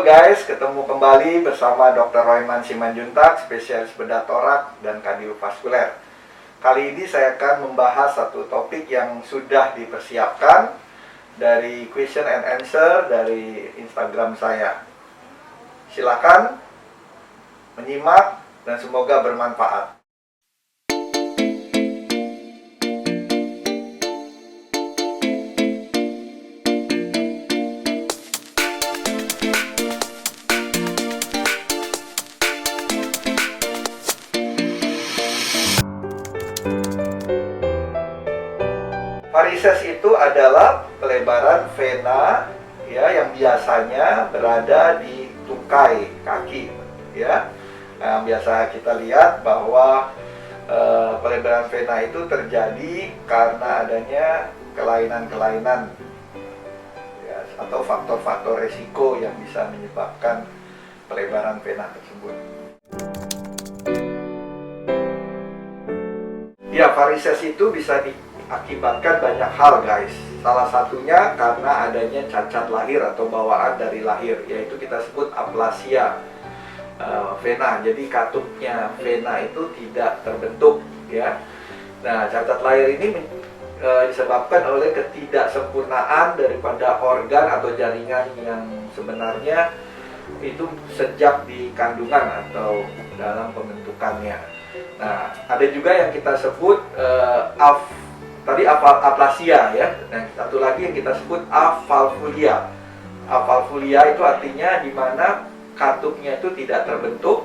guys, ketemu kembali bersama Dr. Royman Simanjuntak, spesialis bedah torak dan kardiovaskuler. Kali ini saya akan membahas satu topik yang sudah dipersiapkan dari question and answer dari Instagram saya. Silakan menyimak dan semoga bermanfaat. Varises itu adalah pelebaran vena ya yang biasanya berada di tungkai kaki ya. Nah, biasa kita lihat bahwa pelebaran vena itu terjadi karena adanya kelainan-kelainan ya, atau faktor-faktor resiko yang bisa menyebabkan pelebaran vena tersebut. Ya, varises itu bisa diakibatkan banyak hal guys. Salah satunya karena adanya cacat lahir atau bawaan dari lahir, yaitu kita sebut aplasia vena. Jadi katupnya vena itu tidak terbentuk ya. Nah, cacat lahir ini disebabkan oleh ketidaksempurnaan daripada organ atau jaringan yang sebenarnya itu sejak di kandungan atau dalam pembentukannya. Nah, ada juga yang kita sebut aplasia ya. Dan satu lagi yang kita sebut avalvulia. Avalvulia itu artinya di mana katupnya itu tidak terbentuk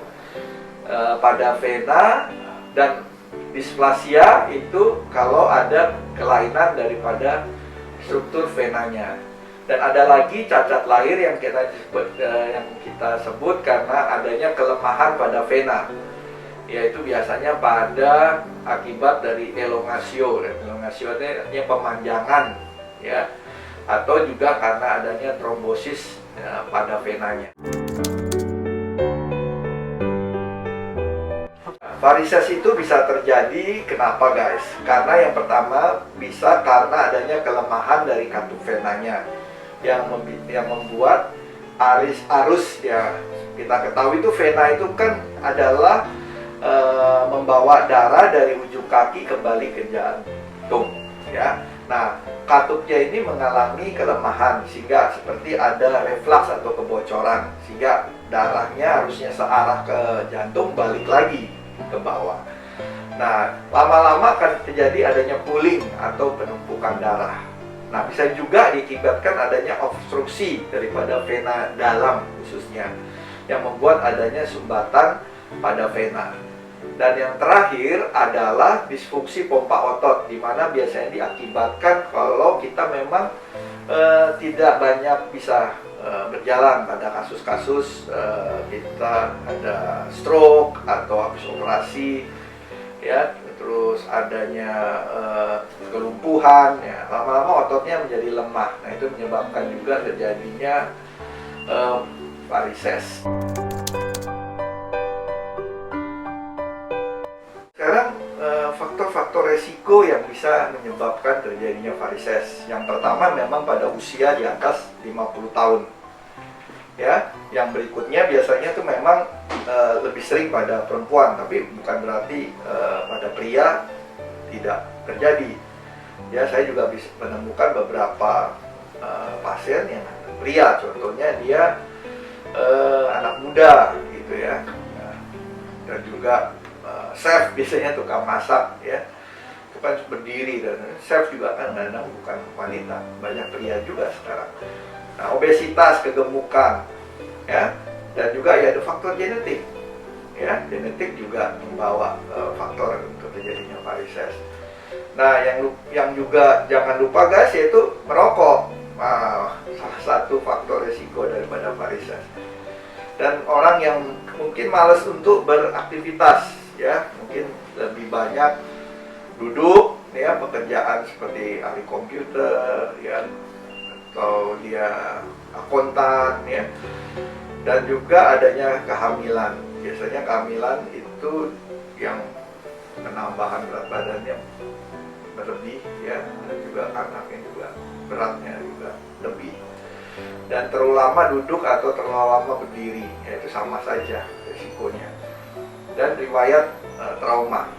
pada vena, dan displasia itu kalau ada kelainan daripada struktur venanya. Dan ada lagi cacat lahir yang kita sebut karena adanya kelemahan pada vena, yaitu biasanya pada akibat dari elongasio. Elongasio itu artinya pemanjangan ya, atau juga karena adanya trombosis pada venanya. Varises itu bisa terjadi kenapa guys? Karena yang pertama bisa karena adanya kelemahan dari katup venanya yang membuat arus ya. Kita ketahui itu vena itu kan adalah membawa darah dari ujung kaki kembali ke jantung ya. Nah, katupnya ini mengalami kelemahan sehingga seperti ada reflux atau kebocoran, sehingga darahnya harusnya searah ke jantung balik lagi ke bawah. Nah, lama-lama akan terjadi adanya pooling atau penumpukan darah. Nah, bisa juga diakibatkan adanya obstruksi daripada vena dalam khususnya yang membuat adanya sumbatan pada vena. Dan yang terakhir adalah disfungsi pompa otot, di mana biasanya diakibatkan kalau kita memang tidak banyak bisa berjalan. Pada kasus-kasus kita ada stroke atau habis operasi ya, terus adanya kelumpuhan ya, lama-lama ototnya menjadi lemah. Nah, itu menyebabkan juga terjadinya varises. Sekarang faktor-faktor resiko yang bisa menyebabkan terjadinya varises. Yang pertama memang pada usia di atas 50 tahun. Ya, yang berikutnya biasanya itu memang lebih sering pada perempuan, tapi bukan berarti pada pria tidak terjadi. Ya, saya juga bisa menemukan beberapa pasien yang pria, contohnya dia anak muda gitu ya. Nah, dan juga chef biasanya tukang masak ya, itu kan berdiri, dan chef juga kan kadang bukan wanita, banyak pria juga sekarang. Nah, obesitas, kegemukan ya, dan juga ya ada faktor genetik ya, genetik juga membawa faktor untuk terjadinya varises. Nah, yang juga jangan lupa guys, yaitu merokok. Salah satu faktor risiko daripada varises. Dan orang yang mungkin malas untuk beraktivitas ya, mungkin lebih banyak duduk ya, pekerjaan seperti ahli komputer ya, atau dia akuntan ya. Dan juga adanya kehamilan. Biasanya kehamilan itu yang penambahan berat badannya berlebih ya, dan juga anaknya juga beratnya juga lebih. dan terlalu lama duduk atau terlalu lama berdiri, yaitu sama saja risikonya. Dan riwayat trauma,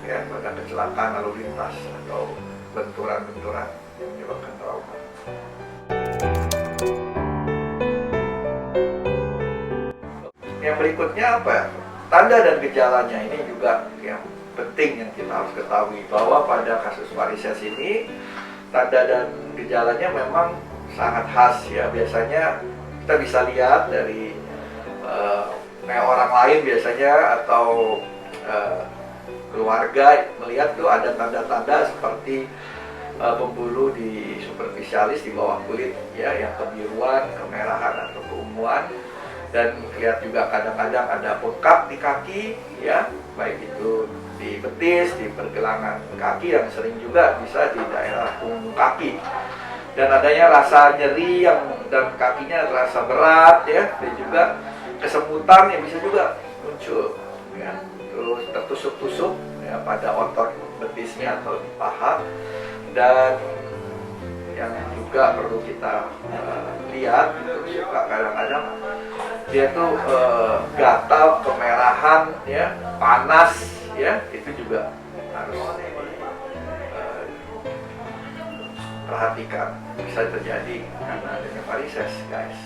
ya, pada kecelakaan lalu lintas atau benturan-benturan yang menyebabkan trauma. Yang berikutnya apa? Tanda dan gejalanya ini juga yang penting yang kita harus ketahui, bahwa pada kasus varises ini tanda dan gejalanya memang sangat khas ya. Biasanya kita bisa lihat dari orang lain biasanya atau keluarga melihat tuh ada tanda-tanda seperti pembuluh di superficialis di bawah kulit ya, yang kebiruan, kemerahan atau keunguan, dan lihat juga kadang-kadang ada bengkak di kaki ya, baik itu di betis, di pergelangan kaki, yang sering juga bisa di daerah punggung kaki, dan adanya rasa nyeri yang dan kakinya terasa berat ya, dan juga kesemutan yang bisa juga muncul ya, terus tertusuk-tusuk ya pada otot betisnya atau di paha. Dan yang juga perlu kita lihat, suka kadang-kadang dia tuh gatal, kemerahan ya, panas ya, itu juga harus perhatikan, bisa terjadi karena adanya varises, guys.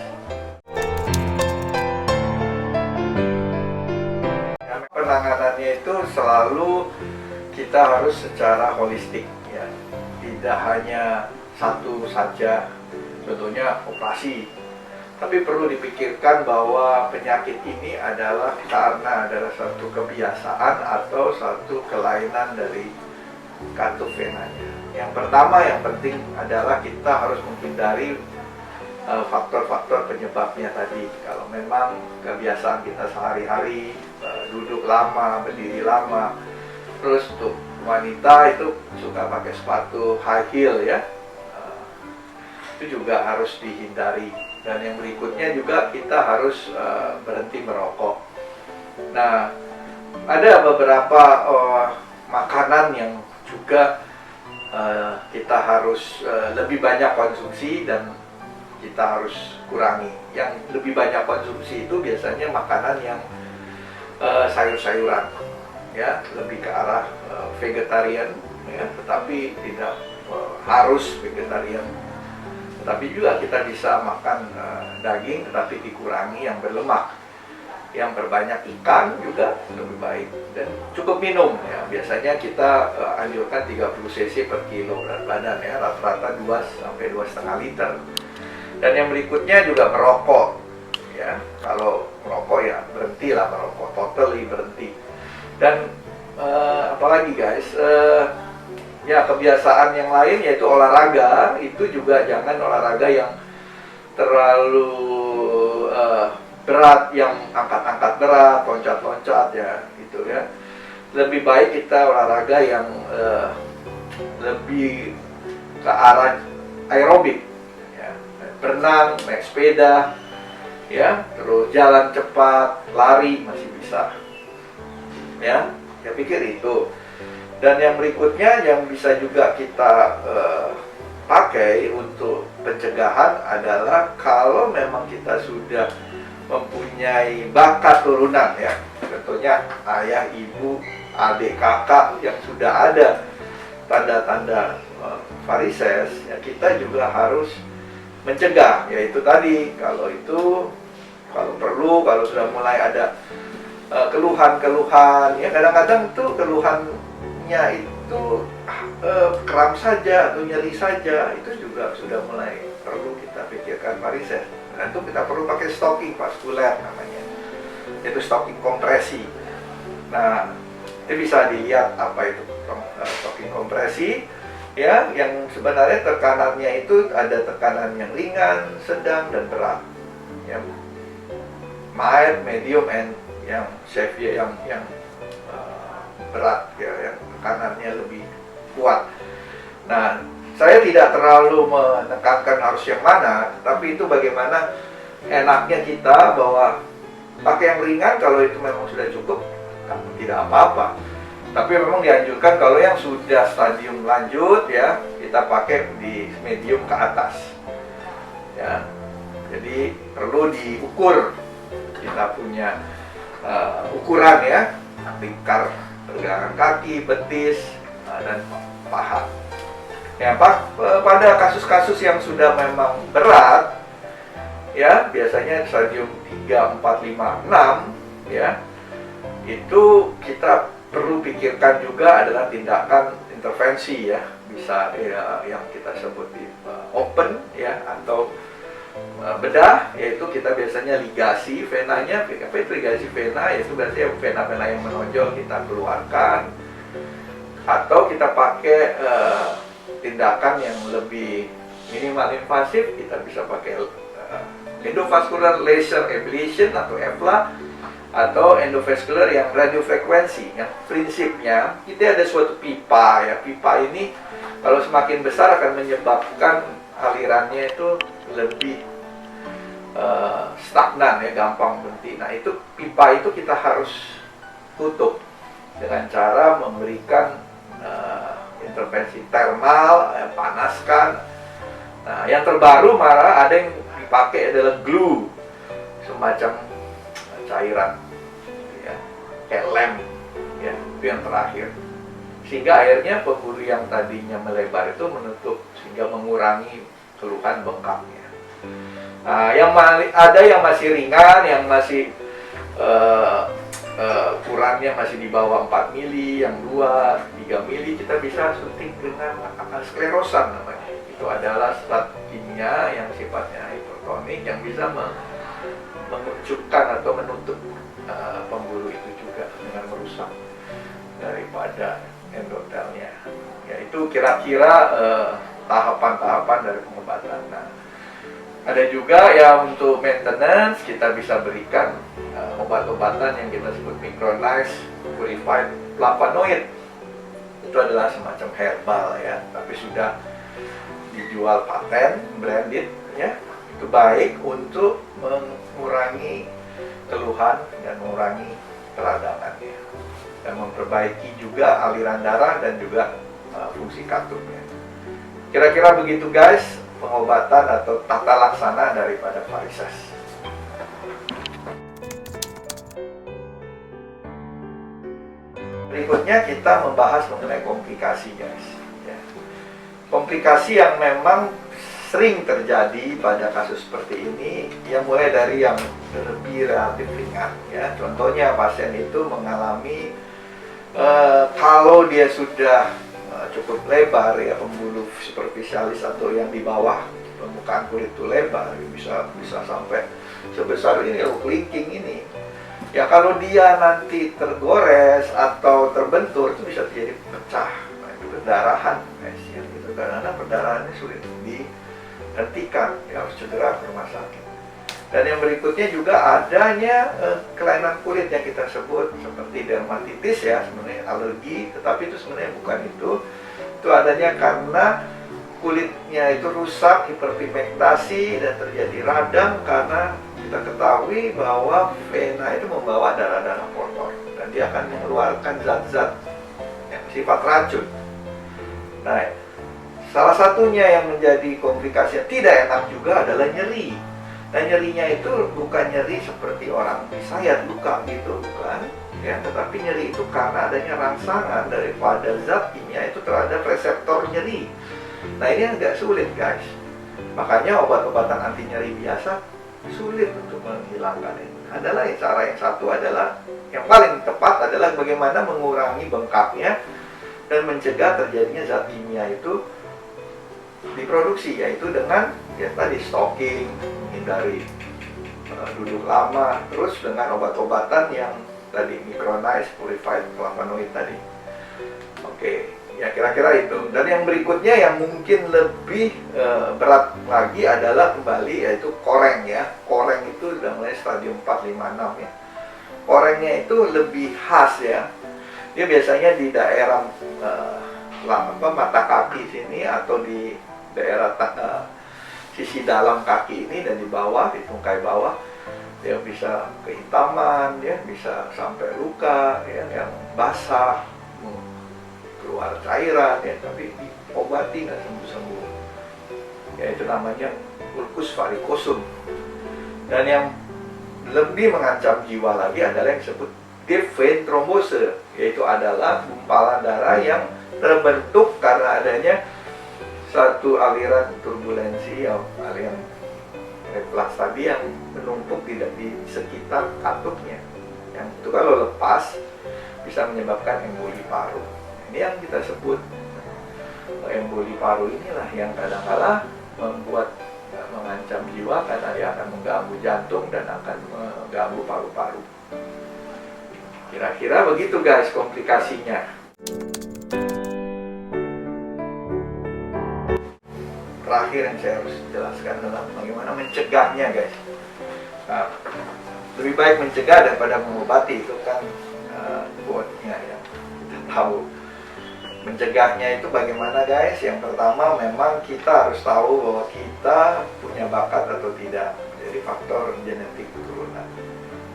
Penanganannya itu selalu kita harus secara holistik ya, tidak hanya satu saja, contohnya operasi, tapi perlu dipikirkan bahwa penyakit ini adalah karena adalah satu kebiasaan atau satu kelainan dari katup venanya. Yang pertama yang penting adalah kita harus menghindari faktor-faktor penyebabnya tadi. Kalau memang kebiasaan kita sehari-hari duduk lama, berdiri lama, terus untuk wanita itu suka pakai sepatu high heel ya, itu juga harus dihindari. Dan yang berikutnya juga kita harus berhenti merokok. Nah, ada beberapa makanan yang juga kita harus lebih banyak konsumsi dan kita harus kurangi. Yang lebih banyak konsumsi itu biasanya makanan yang sayur-sayuran ya, lebih ke arah vegetarian ya, tetapi tidak harus vegetarian. Tetapi juga kita bisa makan daging tetapi dikurangi yang berlemak. Yang berbanyak ikan juga lebih baik, dan cukup minum ya. Biasanya kita anjurkan 30 cc per kilo berat badan ya, rata-rata 2 sampai 2,5 liter. Dan yang berikutnya juga merokok ya. Kalau merokok ya berhentilah merokok, totally berhenti. Dan apalagi guys, ya kebiasaan yang lain yaitu olahraga, itu juga jangan olahraga yang terlalu berat, yang angkat-angkat berat, loncat-loncat ya gitu ya. Lebih baik kita olahraga yang lebih ke arah aerobik ya. Berenang, naik sepeda ya, terus jalan cepat, lari masih bisa ya. Saya pikir itu. Dan yang berikutnya yang bisa juga kita pakai untuk pencegahan adalah kalau memang kita sudah mempunyai bakat turunan ya, contohnya ayah, ibu, adik, kakak yang sudah ada tanda-tanda varises ya, kita juga harus mencegah, yaitu tadi kalau perlu, kalau sudah mulai ada keluhan-keluhan ya, kadang-kadang tuh keluhannya itu kram saja atau nyeri saja, itu juga sudah mulai perlu kita pikirkan varises. Nah, itu kita perlu pakai stocking vaskuler namanya, itu stocking kompresi. Nah, itu bisa dilihat apa itu stocking kompresi ya, yang sebenarnya tekanannya itu ada tekanan yang ringan, sedang, dan berat ya, mild, medium, and yang severe, yang berat ya, yang tekanannya lebih kuat. Nah, saya tidak terlalu menekankan harus yang mana, tapi itu bagaimana enaknya kita, bahwa pakai yang ringan kalau itu memang sudah cukup, tidak apa-apa. Tapi memang dianjurkan kalau yang sudah stadium lanjut ya, kita pakai di medium ke atas ya. Jadi perlu diukur. Kita punya ukuran ya, lingkar pergelangan kaki, betis, dan paha. Ya, pada kasus-kasus yang sudah memang berat, ya biasanya stadium 3, 4, 5, 6, ya itu kita perlu pikirkan juga adalah tindakan intervensi ya, bisa ya, yang kita sebut di open ya, atau bedah, yaitu kita biasanya ligasi venanya. Apa itu ligasi vena? Yaitu berarti vena-vena yang menonjol kita keluarkan, atau kita pakai tindakan yang lebih minimal invasif, kita bisa pakai endovascular laser ablation atau EVLA, atau endovascular yang radiofrekuensi, yang prinsipnya kita ada suatu pipa ya. Pipa ini kalau semakin besar akan menyebabkan alirannya itu lebih stagnan ya, gampang berhenti. Nah, itu pipa itu kita harus tutup dengan cara memberikan intervensi termal, panaskan. Nah, yang terbaru malah ada yang dipakai adalah glue, semacam cairan ya, kayak lem ya, itu yang terakhir, sehingga akhirnya pembuluh yang tadinya melebar itu menutup, sehingga mengurangi keluhan bengkaknya. Nah, ada yang masih ringan, yang masih ukurannya masih di bawah 4 mili, yang 2, 3 mili, kita bisa suntik dengan sklerosan namanya. Itu adalah zat kimia yang sifatnya hipertonik yang bisa mengucupkan atau menutup pembuluh itu juga dengan merusak daripada endotelnya. Ya, itu kira-kira tahapan-tahapan dari pengobatan. Nah, ada juga ya untuk maintenance, kita bisa berikan obat-obatan yang kita sebut micronized purified flavonoid. Itu adalah semacam herbal ya, tapi sudah dijual paten, branded ya. Itu baik untuk mengurangi keluhan dan mengurangi peradangannya, dan memperbaiki juga aliran darah dan juga fungsi katupnya. Kira-kira begitu guys, pengobatan atau tata laksana daripada varises. Berikutnya kita membahas mengenai komplikasi guys ya. Komplikasi yang memang sering terjadi pada kasus seperti ini, yang mulai dari yang lebih relatif ringan ya. Contohnya pasien itu mengalami kalau dia sudah cukup lebar ya, pembuluh superficialis atau yang di bawah permukaan kulit itu lebar, bisa sampai sebesar ini, kelingking ini. Ya kalau dia nanti tergores atau terbentur, itu bisa terjadi pecah, nah, itu perdarahan guys ya, gitu. Karena perdarahannya sulit dihentikan, ya harus segera ke rumah sakit. Dan yang berikutnya juga adanya kelainan kulit yang kita sebut seperti dermatitis ya, sebenarnya alergi, tetapi itu sebenarnya bukan itu. Itu adanya karena kulitnya itu rusak, hiperpigmentasi, dan terjadi radang karena kita ketahui bahwa vena itu membawa darah-darah kotor dan dia akan mengeluarkan zat-zat yang sifat racun. Nah, salah satunya yang menjadi komplikasi yang tidak enak juga adalah nyeri. Nah, nyerinya itu bukan nyeri seperti orang disayat luka gitu, bukan ya, tetapi nyeri itu karena adanya rangsangan daripada zat kimia itu terhadap reseptor nyeri. Nah, ini agak sulit guys, makanya obat-obatan anti nyeri biasa sulit untuk menghilangkan ini. Adalah cara yang satu adalah yang paling tepat adalah bagaimana mengurangi bengkaknya dan mencegah terjadinya zat kimia itu diproduksi, yaitu dengan ya tadi stocking, menghindari duduk lama, terus dengan obat-obatan yang tadi micronized purified flavonoid tadi. Oke, ya kira-kira itu. Dan yang berikutnya yang mungkin lebih berat lagi adalah kembali yaitu koreng ya. Koreng itu sudah mulai stadium 4, 5, 6 ya. Korengnya itu lebih khas ya. Dia biasanya di daerah mata kaki sini atau di daerah sisi dalam kaki ini dan di bawah, di tungkai bawah. Dia bisa kehitaman, ya bisa sampai luka ya, yang basah, keluar cairan ya, tapi diobati nggak sembuh-sembuh. Ya itu namanya ulcus varicosum. Dan yang lebih mengancam jiwa lagi adalah yang disebut deep vein thrombose, yaitu adalah gumpalan darah yang terbentuk karena adanya satu aliran turbulensi, aliran reflux tadi yang menumpuk tidak di sekitar katupnya. Yang itu kalau lepas bisa menyebabkan emboli paru. Ini yang kita sebut emboli paru. Inilah yang kadang-kala membuat mengancam jiwa karena dia akan mengganggu jantung dan akan mengganggu paru-paru. Kira-kira begitu guys komplikasinya. Terakhir yang saya harus jelaskan adalah bagaimana mencegahnya guys. Nah, lebih baik mencegah daripada mengobati, itu kan quote-nya yang kita tahu. Mencegahnya itu bagaimana guys? Yang pertama memang kita harus tahu bahwa kita punya bakat atau tidak. Jadi faktor genetik keturunan.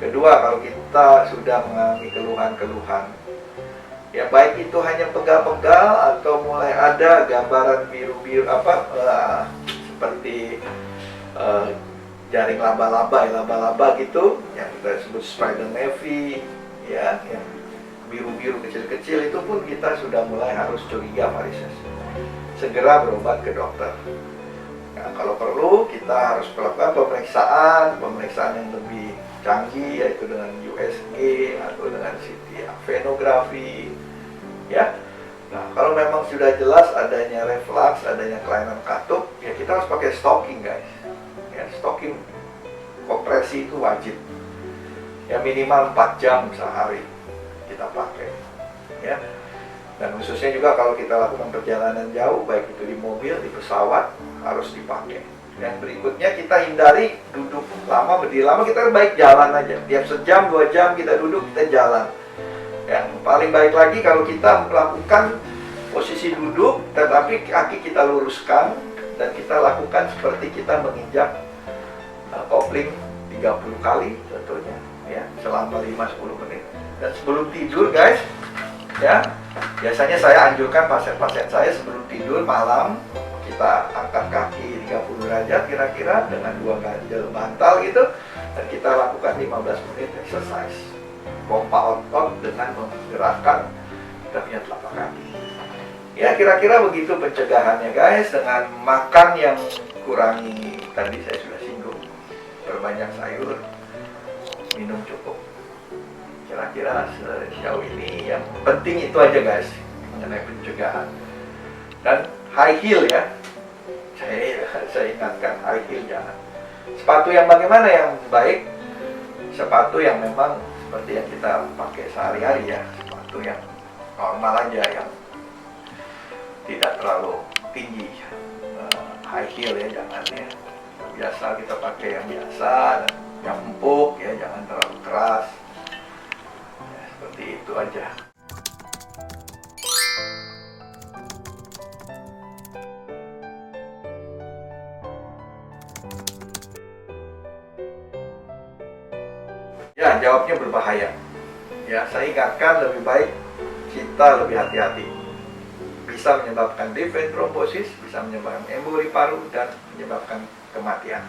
Kedua, kalau kita sudah mengalami keluhan-keluhan, ya baik itu hanya pegal-pegal atau mulai ada gambaran biru-biru seperti jaring laba-laba gitu, yang kita sebut spider navy, ya, yang biru-biru kecil-kecil, itu pun kita sudah mulai harus curiga varises. Segera berobat ke dokter. Nah, kalau perlu kita harus melakukan pemeriksaan yang lebih canggih, yaitu dengan USG atau dengan CT venografi, ya. Nah, kalau memang sudah jelas adanya reflux, adanya kelainan katup, ya kita harus pakai stocking guys. Ya, stocking kompresi itu wajib. Ya minimal 4 jam sehari kita pakai, ya. Dan khususnya juga kalau kita lakukan perjalanan jauh, baik itu di mobil, di pesawat, harus dipakai. Yang berikutnya, kita hindari duduk lama, berdiri lama. Kita baik jalan aja, tiap sejam 2 jam kita duduk, kita jalan. Yang paling baik lagi kalau kita melakukan posisi duduk tetapi kaki kita luruskan, dan kita lakukan seperti kita menginjak kopling 30 kali contohnya, ya, selama 5-10 menit. Dan sebelum tidur guys, ya, biasanya saya anjurkan pasien-pasien saya sebelum tidur malam, kita angkat kaki 30 derajat kira-kira dengan 2 ganjel bantal gitu, dan kita lakukan 15 menit exercise pompa otot dengan menggerakkan kita punya telapak kaki. Ya kira-kira begitu pencegahannya guys, dengan makan yang kurangi, tadi saya sudah singgung, perbanyak sayur, minum cukup. Kira-kira sejauh ini yang penting itu aja guys mengenai pencegahan. Dan high heel ya, saya ingatkan high heel jangan. Sepatu yang bagaimana yang baik? Sepatu yang memang seperti yang kita pakai sehari-hari ya, sepatu yang normal aja, yang tidak terlalu tinggi. High heel ya jangan ya. Biasa kita pakai yang biasa dan yang empuk ya, jangan terlalu keras. Ya, seperti itu aja. Ya, jawabnya berbahaya. Ya, saya ingatkan lebih baik kita lebih hati-hati. Bisa menyebabkan deep vein thrombosis, bisa menyebabkan emboli paru, dan menyebabkan kematian.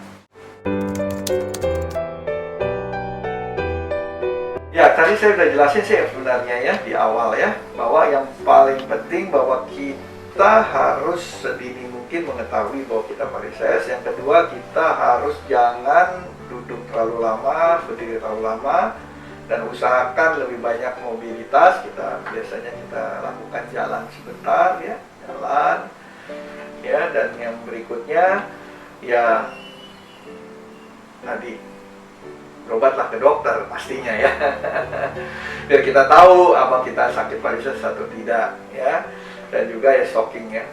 Ya, tadi saya sudah jelasin sih sebenarnya ya di awal ya, bahwa yang paling penting bahwa kita harus sedini mungkin mengetahui bahwa kita varises. Yang kedua, kita harus jangan duduk terlalu lama, berdiri terlalu lama, dan usahakan lebih banyak mobilitas. Biasanya kita lakukan jalan sebentar ya, jalan ya. Dan yang berikutnya ya tadi, berobatlah ke dokter pastinya ya. Biar kita tahu apa kita sakit varises atau tidak ya. Dan juga ya stocking ya,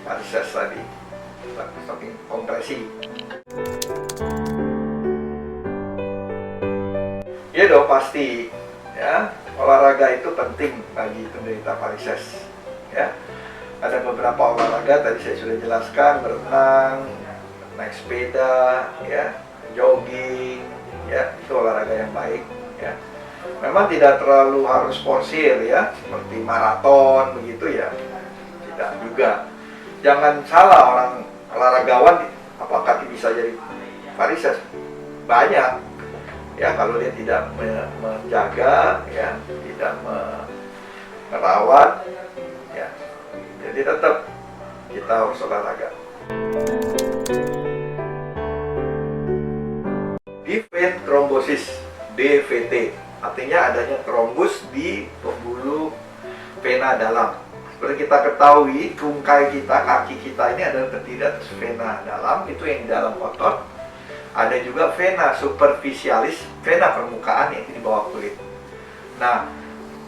varises tadi, stocking kompresi. Ya dong pasti ya, olahraga itu penting bagi penderita varises ya. Ada beberapa olahraga tadi saya sudah jelaskan, berenang, naik sepeda ya, jogging ya, itu olahraga yang baik ya. Memang tidak terlalu harus forsir ya, seperti maraton begitu ya, tidak juga. Jangan salah, orang olahragawan apakah bisa jadi varises? banyak ya kalau dia tidak menjaga ya, tidak merawat ya. Jadi tetap kita harus olahraga. Deep vein thrombosis, DVT, artinya adanya trombus di pembuluh vena dalam. Seperti kita ketahui, tungkai kita, kaki kita ini adalah terdiri atas vena dalam, itu yang di dalam otot. Ada juga vena superficialis, vena permukaan yang di bawah kulit. Nah,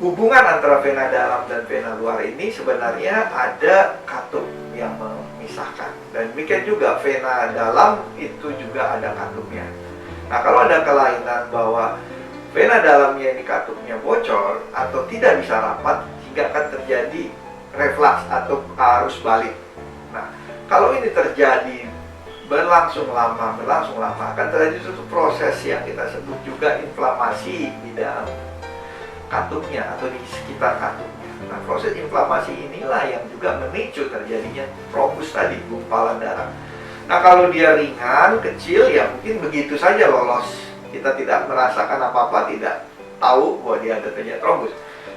hubungan antara vena dalam dan vena luar ini sebenarnya ada katup yang memisahkan. Dan demikian juga vena dalam itu juga ada katupnya. Nah, kalau ada kelainan bahwa vena dalamnya ini katupnya bocor atau tidak bisa rapat, hingga akan terjadi reflux atau arus balik. Nah, kalau ini terjadi berlangsung lama akan terjadi suatu proses yang kita sebut juga inflamasi di dalam katupnya atau di sekitar katupnya. Nah, proses inflamasi inilah yang juga memicu terjadinya trombus tadi, gumpalan darah. Nah, kalau dia ringan, kecil, ya mungkin begitu saja lolos. Kita tidak merasakan apa-apa, tidak tahu bahwa dia ada terjadi trombus.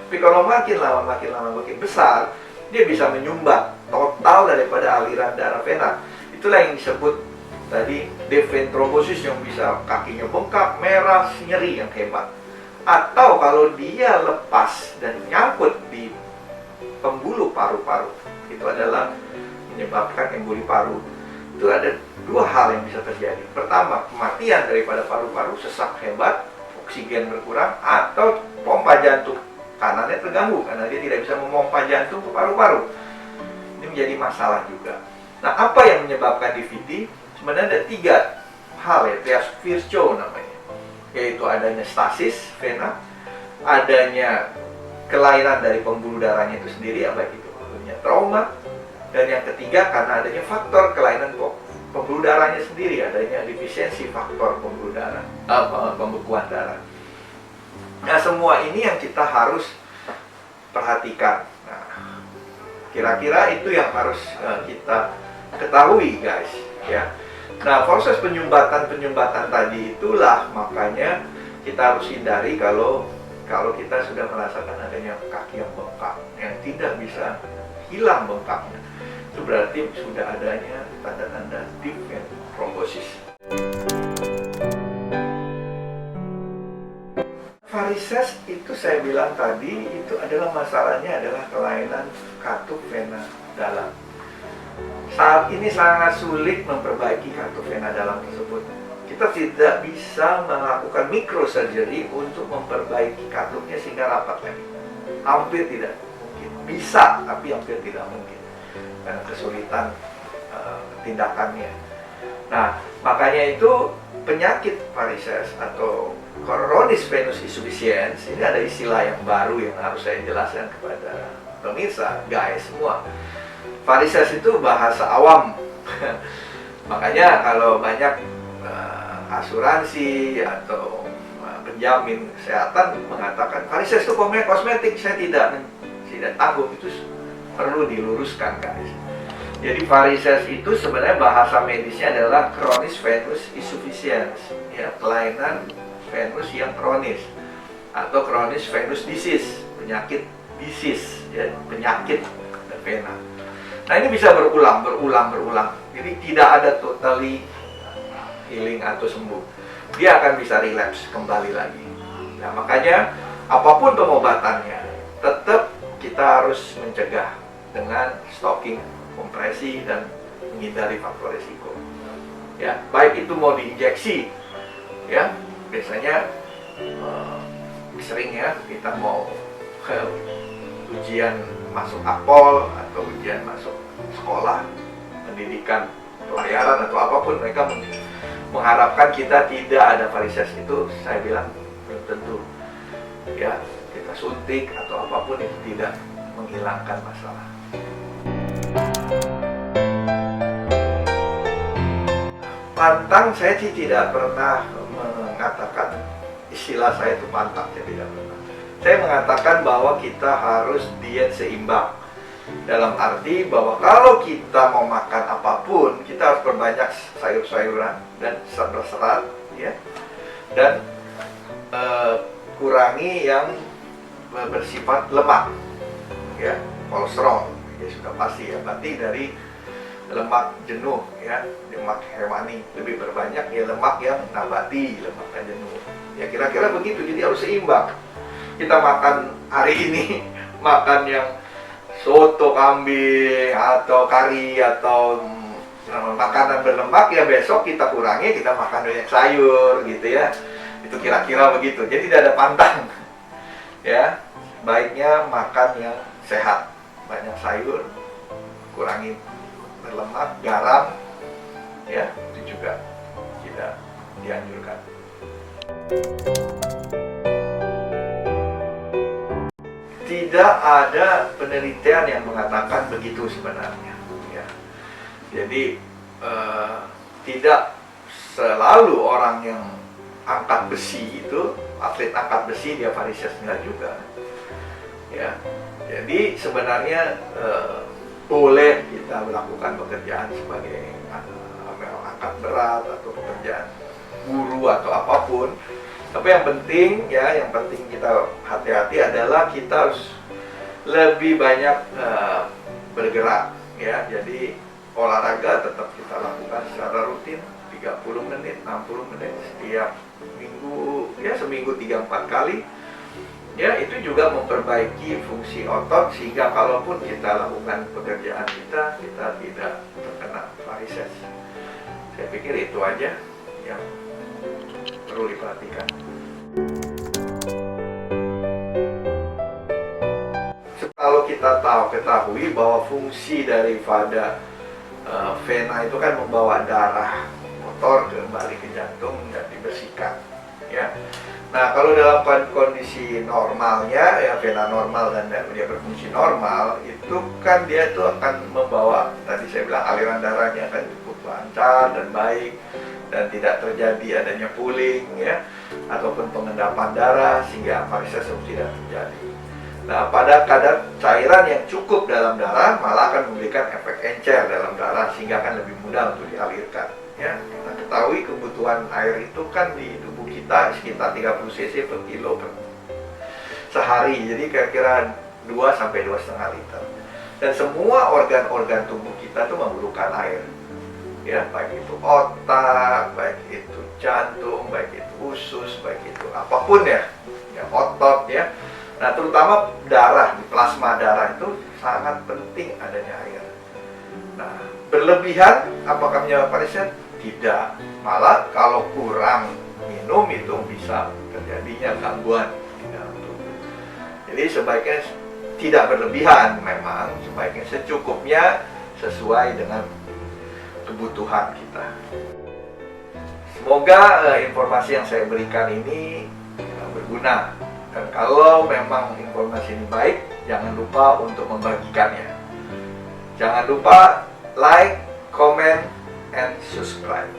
Tapi kalau makin lama makin besar, dia bisa menyumbat total daripada aliran darah vena. Itulah yang disebut tadi deep vein thrombosis, yang bisa kakinya bengkak, merah, nyeri yang hebat. Atau kalau dia lepas dan nyangkut di pembuluh paru-paru, itu adalah menyebabkan emboli paru. Itu ada dua hal yang bisa terjadi. Pertama, kematian daripada paru-paru, sesak hebat, oksigen berkurang, atau pompa jantung kanannya terganggu karena dia tidak bisa memompa jantung ke paru-paru. Ini menjadi masalah juga. Nah, apa yang menyebabkan DVT? Sebenarnya ada 3 hal ya, trias Virchow namanya. Yaitu adanya stasis vena, adanya kelainan dari pembuluh darahnya itu sendiri, baik itu punya trauma, dan yang ketiga karena adanya faktor kelainan pembuluh darahnya sendiri, adanya defisiensi faktor pembuluh darah, pembekuan darah. Nah, semua ini yang kita harus perhatikan. Nah, kira-kira itu yang harus kita ketahui, guys, ya. Nah, proses penyumbatan tadi itulah makanya kita harus hindari kalau kita sudah merasakan adanya kaki yang bengkak, yang tidak bisa hilang bengkaknya. Itu berarti sudah adanya tanda-tanda deep vein thrombosis. Varises itu saya bilang tadi, itu adalah masalahnya adalah kelainan katup vena dalam. Saat ini sangat sulit memperbaiki katup vena dalam tersebut. Kita tidak bisa melakukan microsurgery untuk memperbaiki katupnya sehingga rapat lagi. Hampir tidak mungkin. Bisa, tapi hampir tidak mungkin karena kesulitan tindakannya. Nah, makanya itu penyakit varises atau coronis venous insufficiency ini ada istilah yang baru yang harus saya jelaskan kepada pemirsa, guys semua. Varises itu bahasa awam. Makanya kalau banyak asuransi atau penjamin kesehatan mengatakan varises itu kosmetik, saya tidak tanggung, itu perlu diluruskan, guys. Jadi varises itu sebenarnya bahasa medisnya adalah chronic venous insufficiency, ya, kelainan venus yang kronis atau chronic venous disease, penyakit disease, ya, penyakit vena. Nah, ini bisa berulang. Jadi tidak ada totally healing atau sembuh. Dia akan bisa relapse kembali lagi. Nah, makanya apapun pengobatannya, tetap kita harus mencegah dengan stocking, kompresi, dan menghindari faktor risiko. Ya, baik itu mau diinjeksi, ya, biasanya sering ya kita mau ujian masuk akpol atau ujian masuk sekolah pendidikan pelayaran atau apapun, mereka mengharapkan kita tidak ada varises. Itu saya bilang belum tentu, ya, kita suntik atau apapun itu tidak menghilangkan masalah. Pantang, saya sih tidak pernah mengatakan istilah saya itu pantang, saya tidak pernah. Saya mengatakan bahwa kita harus diet seimbang. Dalam arti bahwa kalau kita mau makan apapun, kita harus perbanyak sayur-sayuran dan berserat, ya. Dan kurangi yang bersifat lemak, ya, kolesterol, ya sudah pasti ya. Berarti dari lemak jenuh, ya, lemak hewani, lebih berbanyak ya lemak yang nabati, lemak yang jenuh. Ya kira-kira begitu. Jadi harus seimbang. Kita makan hari ini makan yang soto kambing atau kari atau makanan berlemak, ya besok kita kurangi, kita makan banyak sayur gitu ya. Itu kira-kira begitu. Jadi tidak ada pantang. Ya, baiknya makan yang sehat, banyak sayur, kurangi berlemak, garam, ya itu juga tidak dianjurkan. Tidak ada penelitian yang mengatakan begitu sebenarnya, ya. Jadi tidak selalu orang yang angkat besi itu, atlet angkat besi dia varises, enggak juga, ya. Jadi sebenarnya boleh kita melakukan pekerjaan sebagai angkat berat atau pekerjaan guru atau apapun. Tapi yang penting ya, yang penting kita hati-hati adalah kita harus lebih banyak bergerak, ya. Jadi olahraga tetap kita lakukan secara rutin 30 menit, 60 menit setiap minggu, ya seminggu 3-4 kali. Ya, itu juga memperbaiki fungsi otot sehingga kalaupun kita lakukan pekerjaan kita tidak terkena varises. Saya pikir itu aja yang perlu diperhatikan. Kalau kita ketahui bahwa fungsi daripada vena itu kan membawa darah kotor kembali ke jantung dan dibersihkan, ya. Nah, kalau dalam kondisi normalnya, ya vena normal dan dia berfungsi normal, itu kan dia itu akan membawa, tadi saya bilang aliran darahnya akan cukup lancar dan baik dan tidak terjadi adanya pooling, ya, ataupun pengendapan darah sehingga varises tidak terjadi. Nah, pada kadar cairan yang cukup dalam darah malah akan memberikan efek encer dalam darah sehingga akan lebih mudah untuk dialirkan, ya. Kita ketahui kebutuhan air itu kan di tubuh kita sekitar 30 cc per kilo per sehari. Jadi kira-kira 2-2,5 liter. Dan semua organ-organ tubuh kita itu memerlukan air. Ya, baik itu otak, baik itu jantung, baik itu usus, baik itu apapun ya, otot ya. Nah, terutama darah, di plasma darah itu sangat penting adanya air. Nah, berlebihan apakah menyebabkan varises? Tidak. Malah kalau kurang minum itu bisa terjadinya gangguan di dalam tubuh. Jadi sebaiknya tidak berlebihan, memang sebaiknya secukupnya sesuai dengan kebutuhan kita. Semoga informasi yang saya berikan ini berguna. Dan kalau memang informasi ini baik, jangan lupa untuk membagikannya. Jangan lupa like, comment, and subscribe.